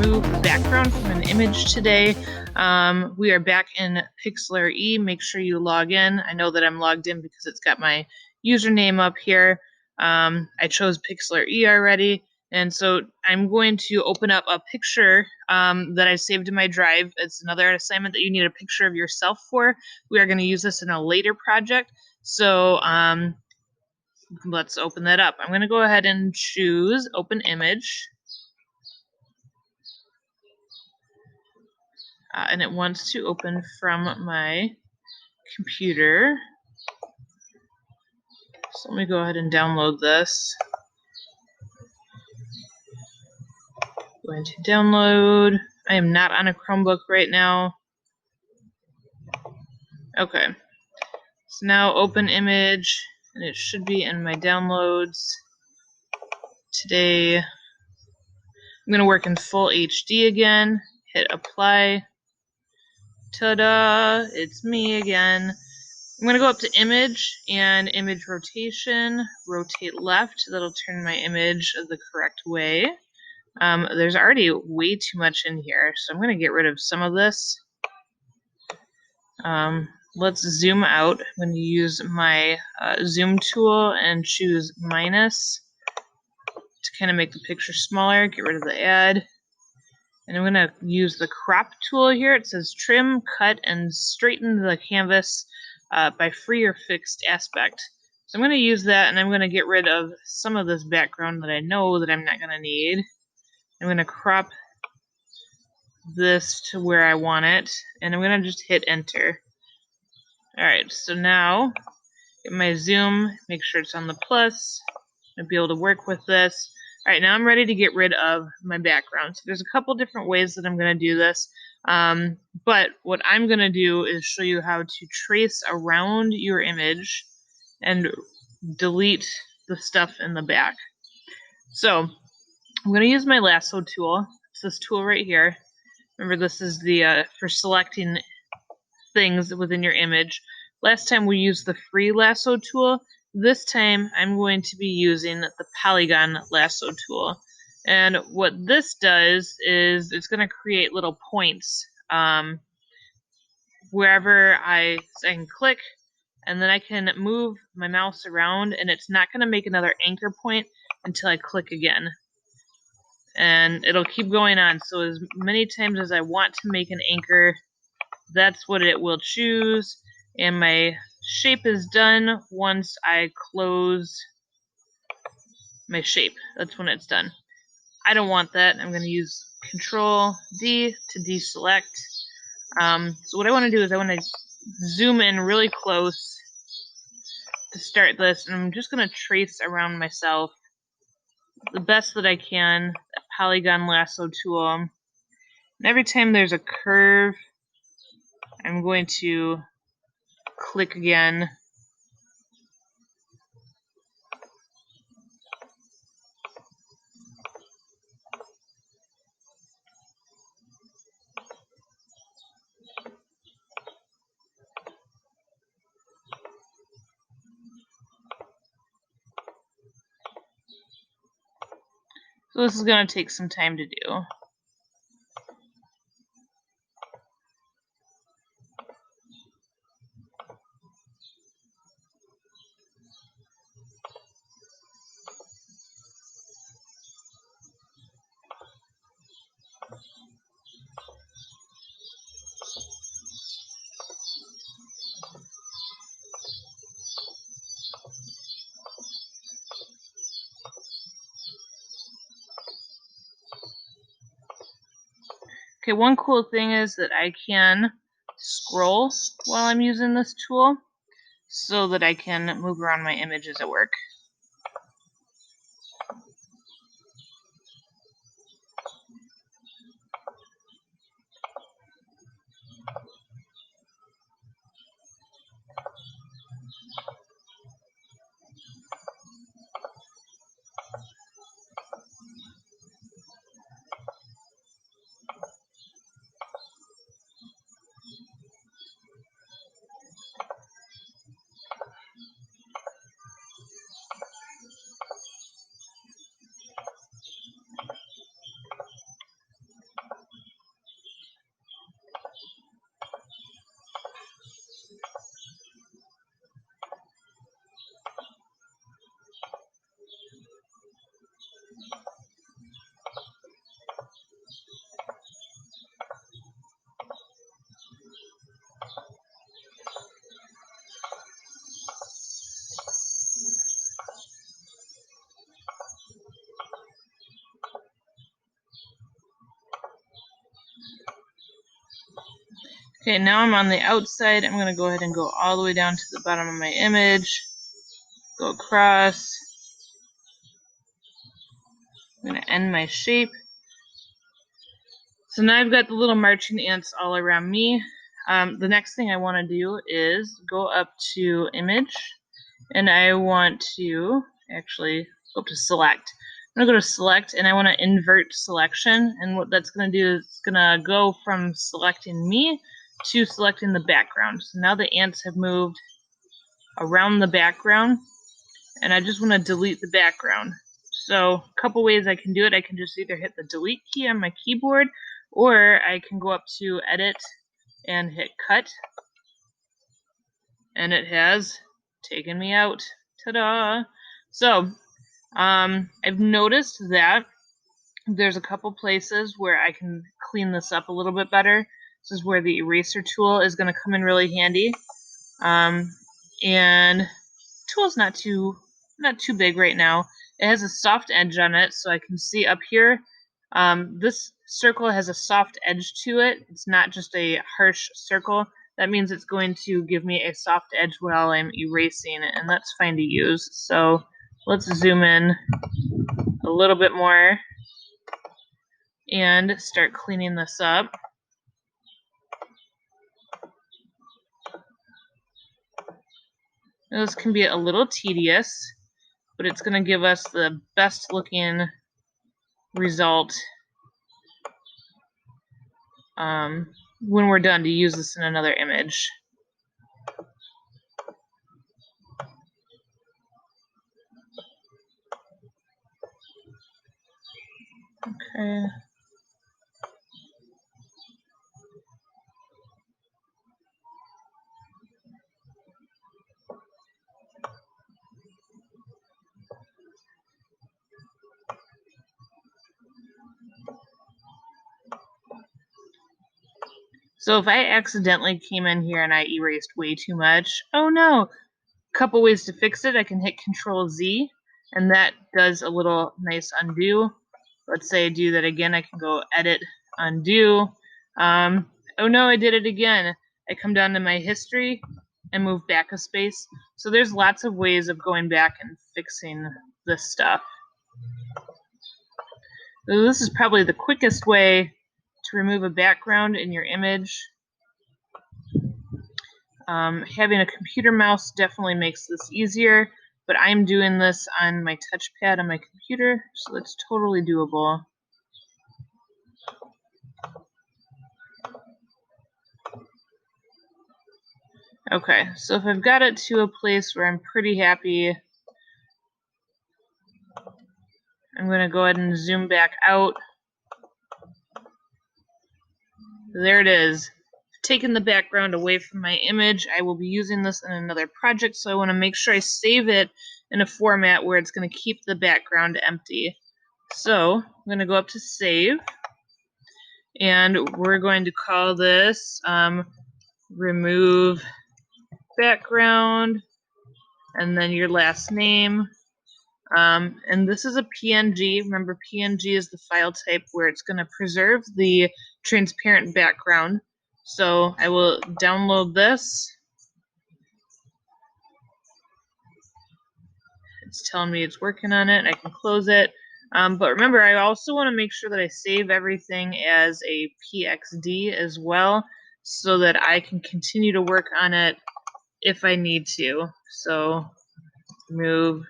remove the background from an image today. We are back in Pixlr E. Make sure you log in. I know that I'm logged in because it's got my username up here. I chose Pixlr E already, and so I'm going to open up a picture that I saved in my drive. It's another assignment that you need a picture of yourself for. We are going to use this in a later project, so let's open that up. I'm going to go ahead and choose Open Image. And it wants to open from my computer. So let me go ahead and download this. Going to download. I am not on a Chromebook right now. Okay. So now open image, and it should be in my downloads. Today, I'm going to work in full HD again. Hit apply. Ta-da! It's me again. I'm going to go up to image and image rotation, rotate left. That'll turn my image the correct way. There's already way too much in here, so I'm going to get rid of some of this. Let's zoom out. I'm going to use my zoom tool and choose minus to kind of make the picture smaller. Get rid of the add. And I'm going to use the crop tool here. It says trim, cut, and straighten the canvas by free or fixed aspect. So I'm going to use that, and I'm going to get rid of some of this background that I know that I'm not going to need. I'm going to crop this to where I want it, and I'm going to just hit enter. Alright, so now get my zoom, make sure it's on the plus. I'll be able to work with this. Alright, now I'm ready to get rid of my background. So there's a couple different ways that I'm going to do this. But what I'm going to do is show you how to trace around your image and delete the stuff in the back. So I'm going to use my lasso tool. It's this tool right here. Remember, this is the for selecting things within your image. Last time we used the free lasso tool. This time I'm going to be using the polygon lasso tool. And what this does is it's going to create little points wherever I can click, and then I can move my mouse around, and it's not going to make another anchor point until I click again. And it'll keep going on. So as many times as I want to make an anchor, that's what it will choose. And my shape is done once I close my shape. That's when it's done. I don't want that. I'm going to use Control D to deselect. So what I want to do is I want to zoom in really close to start this, and I'm just going to trace around myself the best that I can. That polygon lasso tool. And every time there's a curve, I'm going to click again. So this is going to take some time to do. Okay, one cool thing is that I can scroll while I'm using this tool so that I can move around my images at work. Okay, now I'm on the outside. I'm going to go ahead and go all the way down to the bottom of my image. Go across. I'm going to end my shape. So now I've got the little marching ants all around me. The next thing I want to do is go up to image, and I want to actually go up to select. I'm going to go to select, and I want to invert selection, and what that's going to do is it's going to go from selecting me to selecting the background. So now the ants have moved around the background, and I just want to delete the background. So a couple ways I can do it. I can just either hit the delete key on my keyboard, or I can go up to edit and hit cut, and it has taken me out. Ta-da! So I've noticed that there's a couple places where I can clean this up a little bit better. This is where the eraser tool is going to come in really handy. And tool's not too big right now. It has a soft edge on it, so I can see up here. This circle has a soft edge to it. It's not just a harsh circle. That means it's going to give me a soft edge while I'm erasing it, and that's fine to use. So let's zoom in a little bit more and start cleaning this up. Now, this can be a little tedious, but it's going to give us the best looking result when we're done to use this in another image. Okay. So if I accidentally came in here and I erased way too much, oh no. Couple ways to fix it. I can hit Control Z, and that does a little nice undo. Let's say I do that again. I can go edit, undo. Oh no, I did it again. I come down to my history and move back a space. So there's lots of ways of going back and fixing this stuff. So this is probably the quickest way to remove a background in your image. Having a computer mouse definitely makes this easier, but I'm doing this on my touchpad on my computer, so it's totally doable. Okay, so if I've got it to a place where I'm pretty happy, I'm going to go ahead and zoom back out. There it is. I've taken the background away from my image. I will be using this in another project, so I want to make sure I save it in a format where it's going to keep the background empty. So I'm going to go up to save, and we're going to call this remove background, and then your last name. And this is a PNG. Remember, PNG is the file type where it's going to preserve the transparent background. So I will download this. It's telling me it's working on it. I can close it. But remember, I also want to make sure that I save everything as a PXD as well, so that I can continue to work on it if I need to. So remove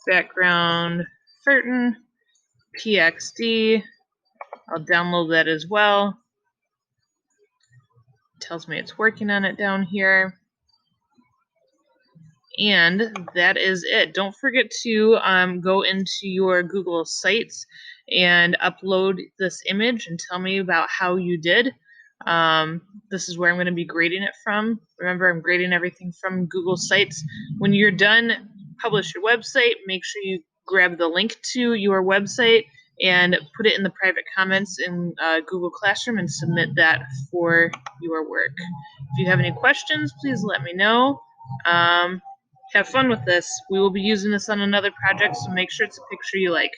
background Fertin PXD. I'll download that as well. It tells me it's working on it down here. And that is it. Don't forget to go into your Google Sites and upload this image and tell me about how you did. This is where I'm going to be grading it from. Remember, I'm grading everything from Google Sites. When you're done, publish your website. Make sure you grab the link to your website and put it in the private comments in Google Classroom and submit that for your work. If you have any questions, please let me know. Have fun with this. We will be using this on another project, so make sure it's a picture you like.